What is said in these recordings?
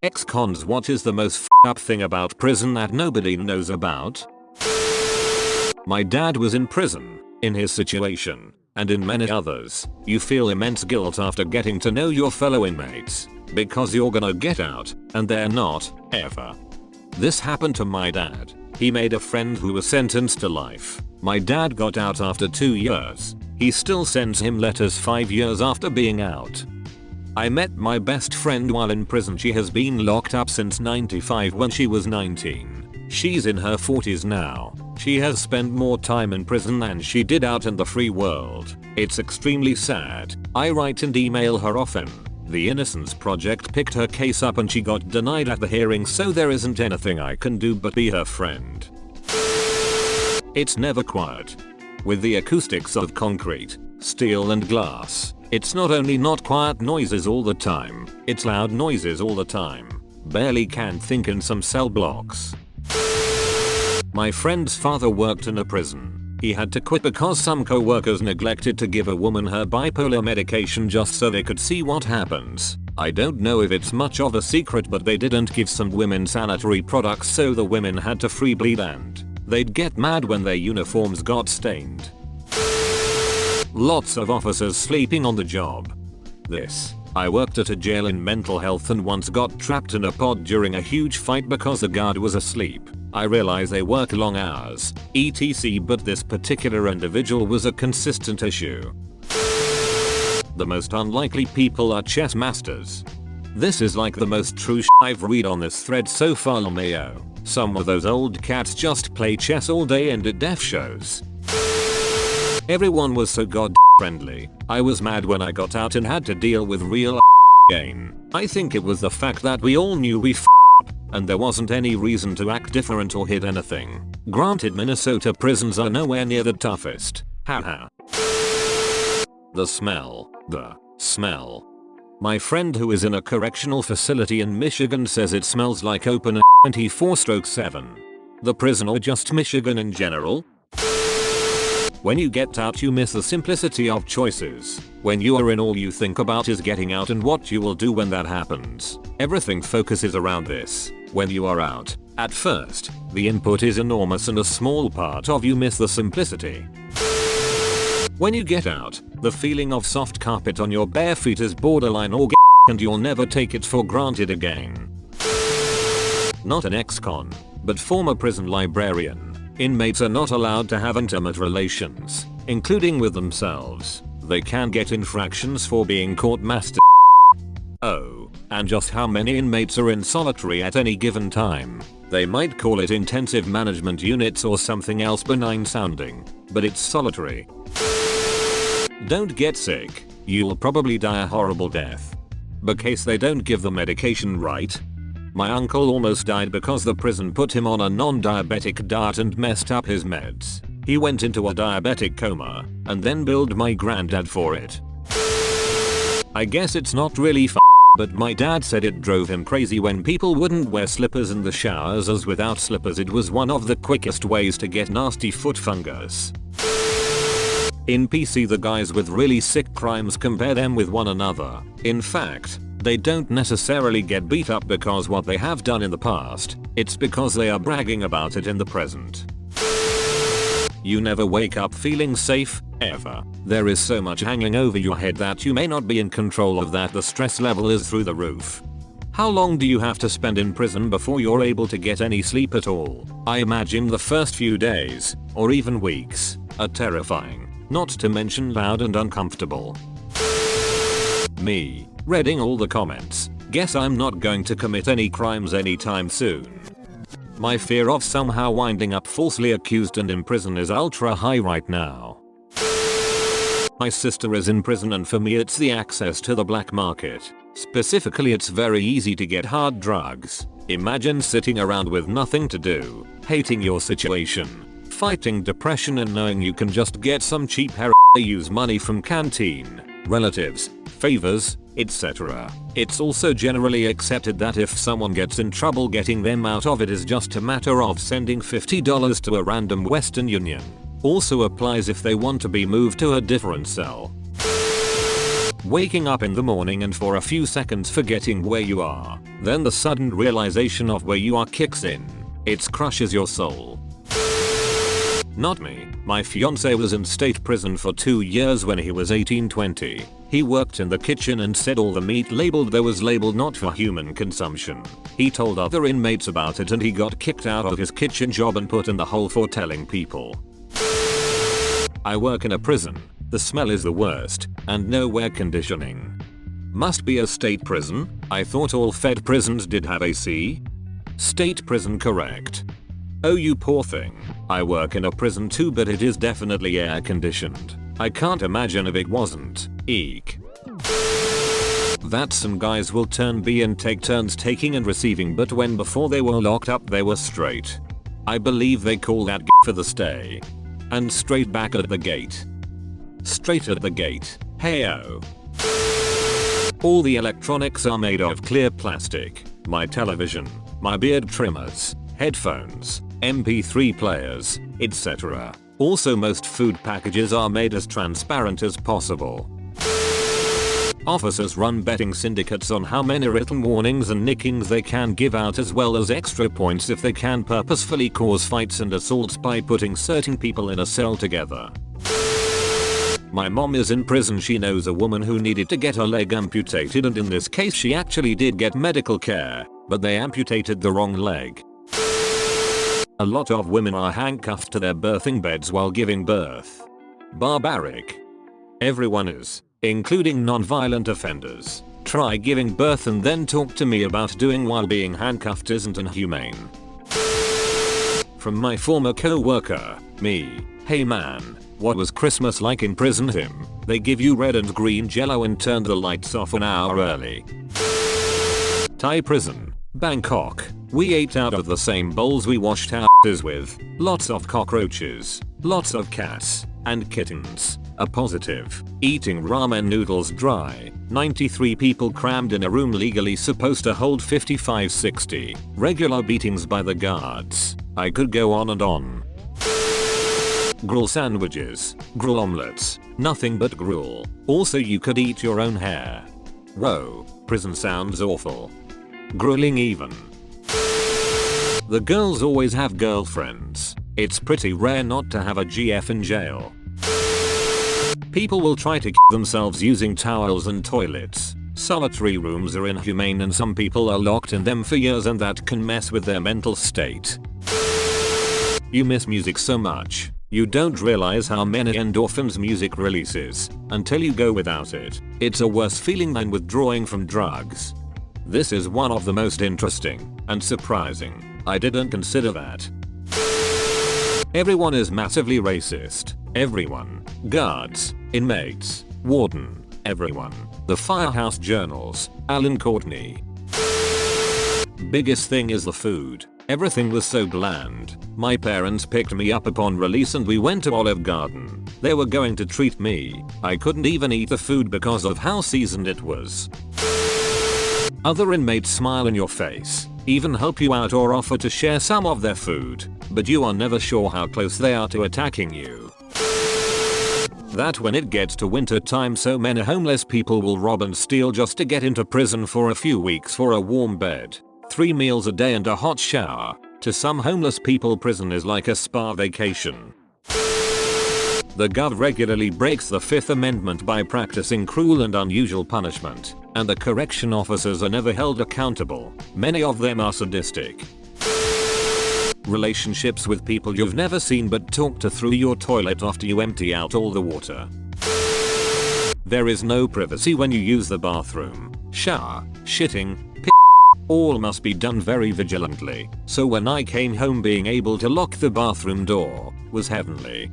Ex-cons, what is the most up thing about prison that nobody knows about? My dad was in prison. In his situation, and in many others, you feel immense guilt after getting to know your fellow inmates, because you're gonna get out, and they're not, ever. This happened to my dad. He made a friend who was sentenced to life. My dad got out after 2 years. He still sends him letters 5 years after being out. I met my best friend while in prison. She has been locked up since '95 when she was 19. She's in her 40s now. She has spent more time in prison than she did out in the free world. It's extremely sad. I write and email her often. The Innocence Project picked her case up and she got denied at the hearing, so there isn't anything I can do but be her friend. It's never quiet. With the acoustics of concrete, steel and glass, it's not only not quiet noises all the time, it's loud noises all the time. Barely can think in some cell blocks. My friend's father worked in a prison. He had to quit because some co-workers neglected to give a woman her bipolar medication just so they could see what happens. I don't know if it's much of a secret, but they didn't give some women sanitary products, so the women had to free bleed and they'd get mad when their uniforms got stained. Lots of officers sleeping on the job. I worked at a jail in mental health and once got trapped in a pod during a huge fight because the guard was asleep. I realize they work long hours, etc, but this particular individual was a consistent issue. The most unlikely people are chess masters. This is like the most true I've read on this thread so far. Mayo. Some of those old cats just play chess all day and at deaf shows. Everyone was so god friendly. I was mad when I got out and had to deal with real gain. I think it was the fact that we all knew we up and there wasn't any reason to act different or hid anything. Granted, Minnesota prisons are nowhere near the toughest. Haha. The smell. My friend who is in a correctional facility in Michigan says it smells like open 24/7. The prison or just Michigan in general? When you get out, you miss the simplicity of choices. When you are in, all you think about is getting out and what you will do when that happens. Everything focuses around this. When you are out, at first, the input is enormous and a small part of you miss the simplicity. When you get out, the feeling of soft carpet on your bare feet is borderline orgasmic and you'll never take it for granted again. Not an ex-con, but former prison librarian. Inmates are not allowed to have intimate relations, including with themselves. They can get infractions for being caught masturbating. Oh, and just how many inmates are in solitary at any given time? They might call it intensive management units or something else benign sounding, but it's solitary. Don't get sick. You'll probably die a horrible death. Because they don't give the medication right. My uncle almost died because the prison put him on a non-diabetic diet and messed up his meds. He went into a diabetic coma and then billed my granddad for it. I guess it's not really but my dad said it drove him crazy when people wouldn't wear slippers in the showers, as without slippers it was one of the quickest ways to get nasty foot fungus. In PC, the guys with really sick crimes compare them with one another. In fact, they don't necessarily get beat up because what they have done in the past, it's because they are bragging about it in the present. You never wake up feeling safe, ever. There is so much hanging over your head that you may not be in control of that. The stress level is through the roof. How long do you have to spend in prison before you're able to get any sleep at all? I imagine the first few days, or even weeks, are terrifying, not to mention loud and uncomfortable. Me, reading all the comments, guess I'm not going to commit any crimes anytime soon. My fear of somehow winding up falsely accused and in prison is ultra high right now. My sister is in prison and for me it's the access to the black market. Specifically, it's very easy to get hard drugs. Imagine sitting around with nothing to do, hating your situation, fighting depression and knowing you can just get some cheap heroin, use money from canteen, relatives, favors, etc. It's also generally accepted that if someone gets in trouble, getting them out of it is just a matter of sending $50 to a random Western Union. Also applies if they want to be moved to a different cell. Waking up in the morning and for a few seconds forgetting where you are. Then the sudden realization of where you are kicks in. It crushes your soul. Not me. My fiance was in state prison for 2 years when he was 18-20. He worked in the kitchen and said all the meat labeled there was labeled not for human consumption. He told other inmates about it and he got kicked out of his kitchen job and put in the hole for telling people. I work in a prison. The smell is the worst, and no air conditioning. Must be a state prison? I thought all fed prisons did have AC? State prison, correct. Oh, you poor thing. I work in a prison too, but it is definitely air conditioned. I can't imagine if it wasn't. Eek. That some guys will turn B and take turns taking and receiving, but when before they were locked up they were straight. I believe they call that for the stay. And straight back at the gate. Straight at the gate. Heyo. All the electronics are made of clear plastic. My television, my beard trimmers, headphones, MP3 players, etc. Also most food packages are made as transparent as possible. Officers run betting syndicates on how many written warnings and nickings they can give out, as well as extra points if they can purposefully cause fights and assaults by putting certain people in a cell together. My mom is in prison. She knows a woman who needed to get her leg amputated, and in this case she actually did get medical care, but they amputated the wrong leg. A lot of women are handcuffed to their birthing beds while giving birth. Barbaric. Everyone is, including non-violent offenders. Try giving birth and then talk to me about doing while being handcuffed isn't inhumane. From my former co-worker, me. Hey man, what was Christmas like in prison? Him. They give you red and green jello and turn the lights off an hour early. Thai prison, Bangkok. We ate out of the same bowls we washed our asses with. Lots of cockroaches, lots of cats, and kittens. A positive. Eating ramen noodles dry. 93 people crammed in a room legally supposed to hold 55-60. Regular beatings by the guards. I could go on and on. Gruel sandwiches, gruel omelets, nothing but gruel. Also you could eat your own hair. Whoa, prison sounds awful. Grueling even. The girls always have girlfriends. It's pretty rare not to have a GF in jail. People will try to kill themselves using towels and toilets. Solitary rooms are inhumane and some people are locked in them for years, and that can mess with their mental state. You miss music so much. You don't realize how many endorphins music releases until you go without it. It's a worse feeling than withdrawing from drugs. This is one of the most interesting and surprising. I didn't consider that. Everyone is massively racist. Everyone. Guards, inmates, warden, everyone. The Firehouse Journals, Alan Courtney. Biggest thing is the food. Everything was so bland. My parents picked me up upon release and we went to Olive Garden. They were going to treat me. I couldn't even eat the food because of how seasoned it was. Other inmates smile in your face, even help you out or offer to share some of their food, but you are never sure how close they are to attacking you. That when it gets to winter time, so many homeless people will rob and steal just to get into prison for a few weeks for a warm bed, 3 meals a day and a hot shower. To some homeless people, prison is like a spa vacation. The Gov regularly breaks the 5th Amendment by practicing cruel and unusual punishment, and the correction officers are never held accountable. Many of them are sadistic. Relationships with people you've never seen but talk to through your toilet after you empty out all the water. There is no privacy when you use the bathroom. Shower, shitting, all must be done very vigilantly, so when I came home being able to lock the bathroom door was heavenly.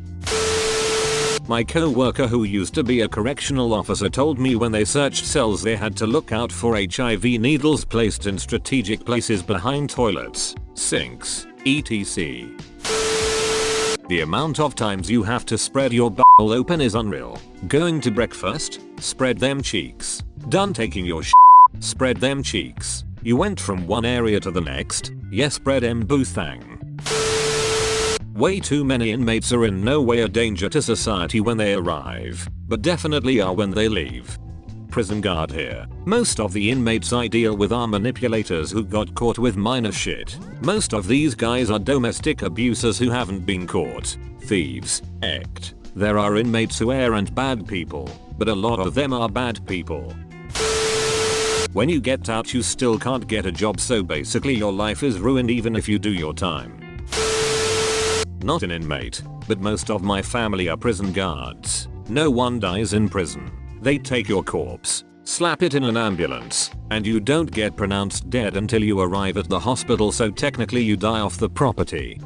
My co-worker who used to be a correctional officer told me when they searched cells they had to look out for HIV needles placed in strategic places behind toilets, sinks, etc. The amount of times you have to spread your butthole open is unreal. Going to breakfast? Spread them cheeks. Done taking your spread them cheeks. You went from one area to the next? Yes, spread em boothang. Way too many inmates are in no way a danger to society when they arrive, but definitely are when they leave. prison guard here. Most of the inmates I deal with are manipulators who got caught with minor shit. Most of these guys are domestic abusers who haven't been caught. Thieves. Act. There are inmates who aren't bad people, but a lot of them are bad people. When you get out you still can't get a job, so basically your life is ruined even if you do your time. Not an inmate, but most of my family are prison guards. No one dies in prison. They take your corpse, slap it in an ambulance, and you don't get pronounced dead until you arrive at the hospital, so technically you die off the property.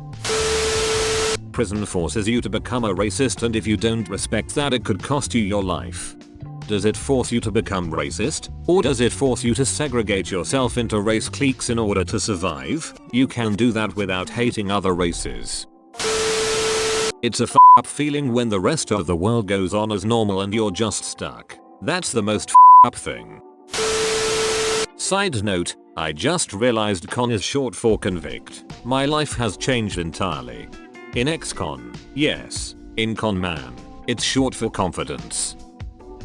Prison forces you to become a racist, and if you don't respect that it could cost you your life. Does it force you to become racist? Or does it force you to segregate yourself into race cliques in order to survive? You can do that without hating other races. It's a up feeling when the rest of the world goes on as normal and you're just stuck. That's the most up thing. Side note, I just realized con is short for convict. My life has changed entirely. In ex-con, yes. In con man, it's short for confidence.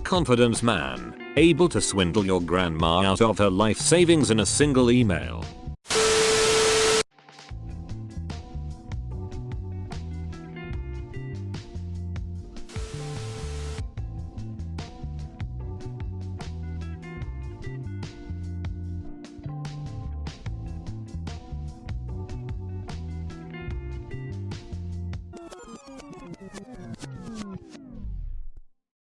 Confidence man, able to swindle your grandma out of her life savings in a single email.